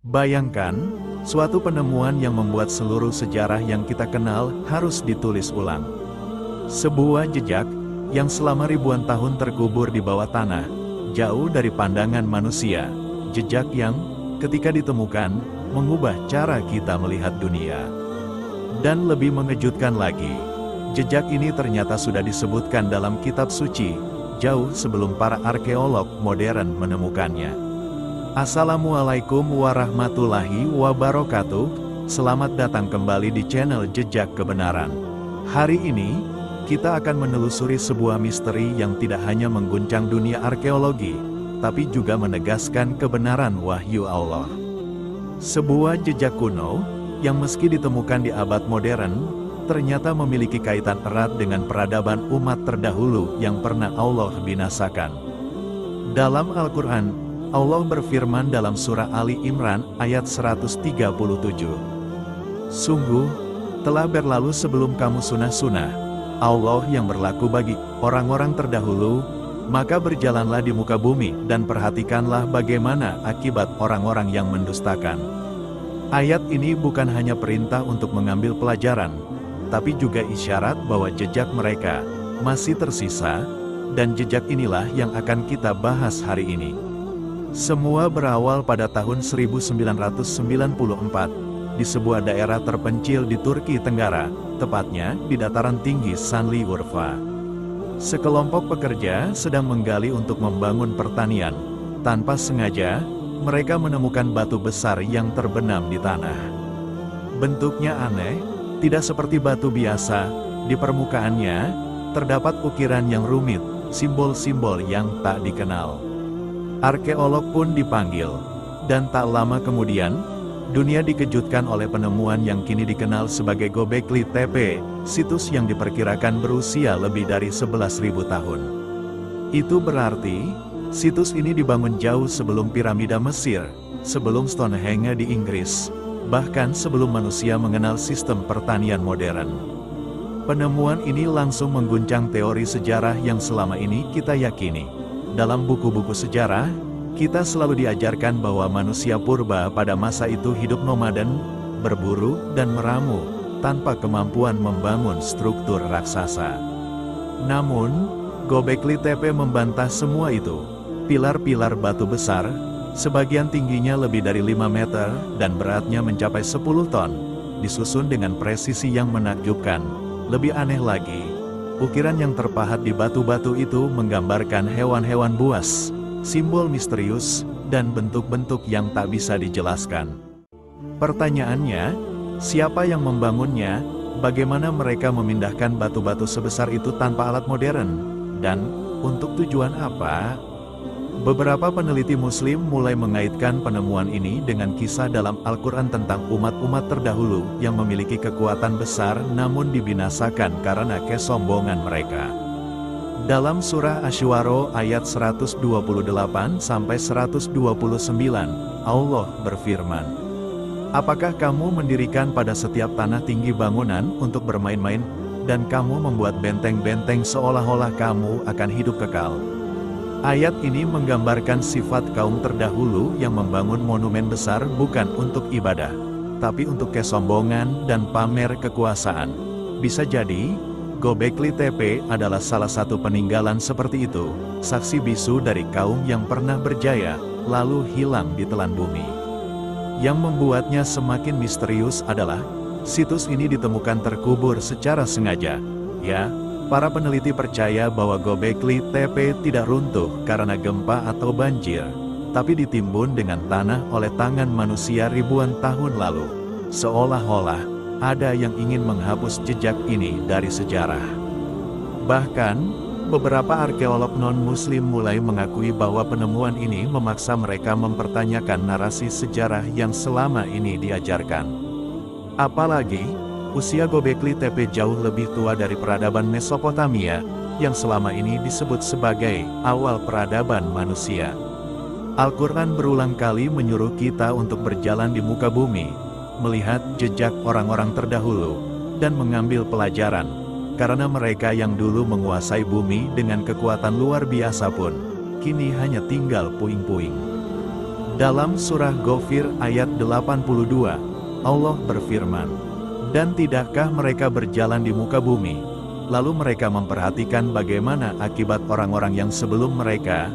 Bayangkan, suatu penemuan yang membuat seluruh sejarah yang kita kenal harus ditulis ulang. Sebuah jejak, yang selama ribuan tahun terkubur di bawah tanah, jauh dari pandangan manusia. Jejak yang, ketika ditemukan, mengubah cara kita melihat dunia. Dan lebih mengejutkan lagi, jejak ini ternyata sudah disebutkan dalam kitab suci, jauh sebelum para arkeolog modern menemukannya. Assalamualaikum warahmatullahi wabarakatuh, selamat datang kembali di channel Jejak Kebenaran. Hari ini, kita akan menelusuri sebuah misteri yang tidak hanya mengguncang dunia arkeologi, tapi juga menegaskan kebenaran wahyu Allah. Sebuah jejak kuno, yang meski ditemukan di abad modern, ternyata memiliki kaitan erat dengan peradaban umat terdahulu yang pernah Allah binasakan. Dalam Al-Quran, Allah berfirman dalam surah Ali Imran ayat 137. Sungguh, telah berlalu sebelum kamu sunah-sunah, Allah yang berlaku bagi orang-orang terdahulu, maka berjalanlah di muka bumi dan perhatikanlah bagaimana akibat orang-orang yang mendustakan. Ayat ini bukan hanya perintah untuk mengambil pelajaran, tapi juga isyarat bahwa jejak mereka masih tersisa, dan jejak inilah yang akan kita bahas hari ini. Semua berawal pada tahun 1994, di sebuah daerah terpencil di Turki Tenggara, tepatnya di dataran tinggi Şanlıurfa. Sekelompok pekerja sedang menggali untuk membangun pertanian. Tanpa sengaja, mereka menemukan batu besar yang terbenam di tanah. Bentuknya aneh, tidak seperti batu biasa. Di permukaannya, terdapat ukiran yang rumit, simbol-simbol yang tak dikenal. Arkeolog pun dipanggil, dan tak lama kemudian, dunia dikejutkan oleh penemuan yang kini dikenal sebagai Göbekli Tepe, situs yang diperkirakan berusia lebih dari 11.000 tahun. Itu berarti, situs ini dibangun jauh sebelum piramida Mesir, sebelum Stonehenge di Inggris, bahkan sebelum manusia mengenal sistem pertanian modern. Penemuan ini langsung mengguncang teori sejarah yang selama ini kita yakini. Dalam buku-buku sejarah, kita selalu diajarkan bahwa manusia purba pada masa itu hidup nomaden, berburu dan meramu, tanpa kemampuan membangun struktur raksasa. Namun, Göbekli Tepe membantah semua itu. Pilar-pilar batu besar, sebagian tingginya lebih dari 5 meter dan beratnya mencapai 10 ton, disusun dengan presisi yang menakjubkan. Lebih aneh lagi, ukiran yang terpahat di batu-batu itu menggambarkan hewan-hewan buas, simbol misterius, dan bentuk-bentuk yang tak bisa dijelaskan. Pertanyaannya, siapa yang membangunnya, bagaimana mereka memindahkan batu-batu sebesar itu tanpa alat modern, dan untuk tujuan apa? Beberapa peneliti Muslim mulai mengaitkan penemuan ini dengan kisah dalam Al-Quran tentang umat-umat terdahulu yang memiliki kekuatan besar namun dibinasakan karena kesombongan mereka. Dalam surah Asy-Syu'ara ayat 128-129, Allah berfirman, apakah kamu mendirikan pada setiap tanah tinggi bangunan untuk bermain-main, dan kamu membuat benteng-benteng seolah-olah kamu akan hidup kekal? Ayat ini menggambarkan sifat kaum terdahulu yang membangun monumen besar bukan untuk ibadah, tapi untuk kesombongan dan pamer kekuasaan. Bisa jadi, Göbekli Tepe adalah salah satu peninggalan seperti itu, saksi bisu dari kaum yang pernah berjaya, lalu hilang di telan bumi. Yang membuatnya semakin misterius adalah, situs ini ditemukan terkubur secara sengaja. Ya, para peneliti percaya bahwa Göbekli Tepe tidak runtuh karena gempa atau banjir, tapi ditimbun dengan tanah oleh tangan manusia ribuan tahun lalu. Seolah-olah, ada yang ingin menghapus jejak ini dari sejarah. Bahkan, beberapa arkeolog non-muslim mulai mengakui bahwa penemuan ini memaksa mereka mempertanyakan narasi sejarah yang selama ini diajarkan. Apalagi, usia Göbekli Tepe jauh lebih tua dari peradaban Mesopotamia, yang selama ini disebut sebagai awal peradaban manusia. Al-Quran berulang kali menyuruh kita untuk berjalan di muka bumi, melihat jejak orang-orang terdahulu, dan mengambil pelajaran, karena mereka yang dulu menguasai bumi dengan kekuatan luar biasa pun, kini hanya tinggal puing-puing. Dalam surah Ghafir ayat 82, Allah berfirman, "Dan tidakkah mereka berjalan di muka bumi, lalu mereka memperhatikan bagaimana akibat orang-orang yang sebelum mereka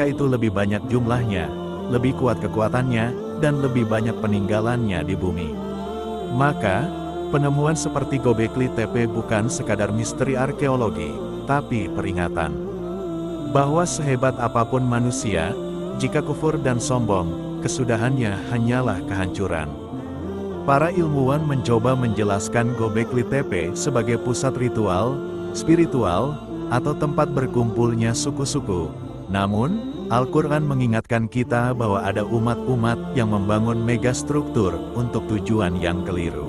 itu lebih banyak jumlahnya, lebih kuat kekuatannya, dan lebih banyak peninggalannya di bumi." Maka, penemuan seperti Gobekli Tepe bukan sekadar misteri arkeologi, tapi peringatan bahwa sehebat apapun manusia, jika kufur dan sombong, kesudahannya hanyalah kehancuran. Para ilmuwan mencoba menjelaskan Gobekli Tepe sebagai pusat ritual, spiritual, atau tempat berkumpulnya suku-suku. Namun, Al-Quran mengingatkan kita bahwa ada umat-umat yang membangun megastruktur untuk tujuan yang keliru.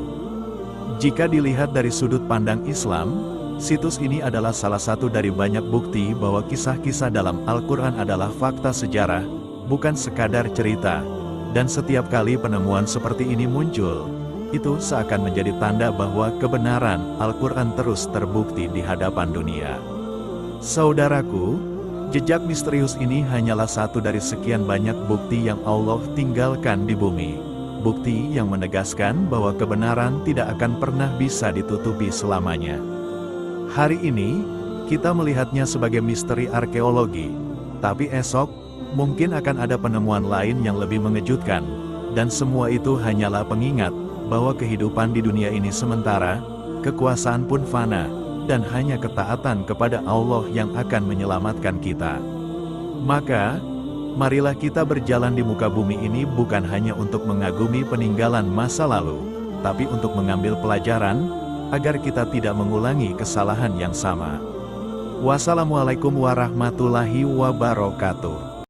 Jika dilihat dari sudut pandang Islam, situs ini adalah salah satu dari banyak bukti bahwa kisah-kisah dalam Al-Quran adalah fakta sejarah, bukan sekadar cerita. Dan setiap kali penemuan seperti ini muncul, itu seakan menjadi tanda bahwa kebenaran Al-Quran terus terbukti di hadapan dunia. Saudaraku, jejak misterius ini hanyalah satu dari sekian banyak bukti yang Allah tinggalkan di bumi. Bukti yang menegaskan bahwa kebenaran tidak akan pernah bisa ditutupi selamanya. Hari ini, kita melihatnya sebagai misteri arkeologi. Tapi esok, mungkin akan ada penemuan lain yang lebih mengejutkan. Dan semua itu hanyalah pengingat bahwa kehidupan di dunia ini sementara, kekuasaan pun fana, dan hanya ketaatan kepada Allah yang akan menyelamatkan kita. Maka, marilah kita berjalan di muka bumi ini bukan hanya untuk mengagumi peninggalan masa lalu, tapi untuk mengambil pelajaran, agar kita tidak mengulangi kesalahan yang sama. Wassalamualaikum warahmatullahi wabarakatuh.